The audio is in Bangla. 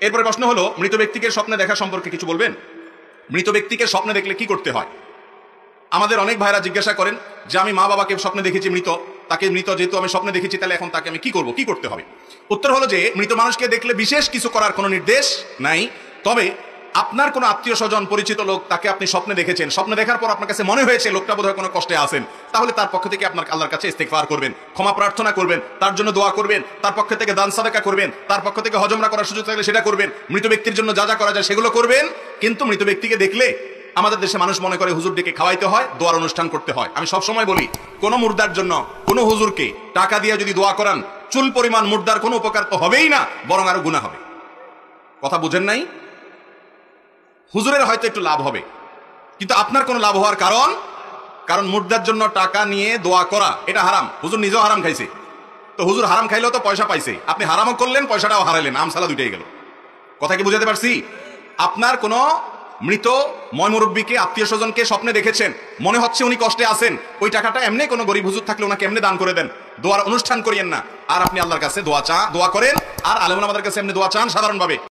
এরপরে প্রশ্ন হলো, মৃত ব্যক্তিকে স্বপ্নে দেখা সম্পর্কে কিছু বলবেন। মৃত ব্যক্তিকে স্বপ্নে দেখলে কি করতে হয়? আমাদের অনেক ভাইরা জিজ্ঞাসা করেন যে আমি মা বাবাকে স্বপ্নে দেখেছি মৃত, তাকে মৃত যেহেতু আমি স্বপ্নে দেখেছি, তাহলে এখন তাকে আমি কি করব, কি করতে হবে? উত্তর হলো যে মৃত মানুষকে দেখলে বিশেষ কিছু করার কোনো নির্দেশ নাই। তবে আপনার কোনো আত্মীয় স্বজন পরিচিত লোক তাকে আপনি স্বপ্নে দেখেছেন, স্বপ্নে দেখার পর আপনার কাছে মনে হয়েছে লোকটা বোধহয় কোনো কষ্টে আছেন, তাহলে তার পক্ষ থেকে আপনার আল্লাহর কাছে ইস্তেগফার করবেন, ক্ষমা প্রার্থনা করবেন, তার জন্য দোয়া করবেন, তার পক্ষ থেকে দান সাদাকা করবেন, তার পক্ষ থেকে হজমরা করার সুযোগ থাকলে সেটা করবেন, মৃত ব্যক্তির জন্য যা যা করা যায় সেগুলো করবেন। কিন্তু মৃত ব্যক্তিকে দেখলে আমাদের দেশে মানুষ মনে করে হুজুর ডেকে খাওয়াইতে হয়, দোয়ার অনুষ্ঠান করতে হয়। আমি সবসময় বলি, কোন মুর্দার জন্য কোন হুজুরকে টাকা দিয়ে যদি দোয়া করান, চুল পরিমাণ মুর্দার কোনো উপকার তো হবেই না, বরং আরো গুনাহ হবে। কথা বুঝেন নাই? হুজুরের হয়তো একটু লাভ হবে, কিন্তু আপনার কোনো লাভ হওয়ার কারণ মুর্দার জন্য টাকা নিয়ে দোয়া করা এটা হারাম। হুজুর নিজেও হারাম খাইছে, তো হুজুর হারাম খাইলেও তো পয়সা পাইছে, আপনি হারামও করলেন, পয়সাটাও হারাইলেন, আমসালা দুইটাই গেল। কথা কি বুঝাতে পারছি? আপনার কোনো মৃত ময়মুরব্বীকে, আত্মীয় স্বজনকে স্বপ্নে দেখেছেন, মনে হচ্ছে উনি কষ্টে আছেন, ওই টাকাটা এমনি কোনো গরিব হুজুর থাকলে ওনাকে এমনি দান করে দেন, দোয়ার অনুষ্ঠান করিয়েন না। আর আপনি আল্লাহর কাছে দোয়া করেন, আর আলেমুল আমাদের কাছে এমনি দোয়া চান সাধারণভাবে।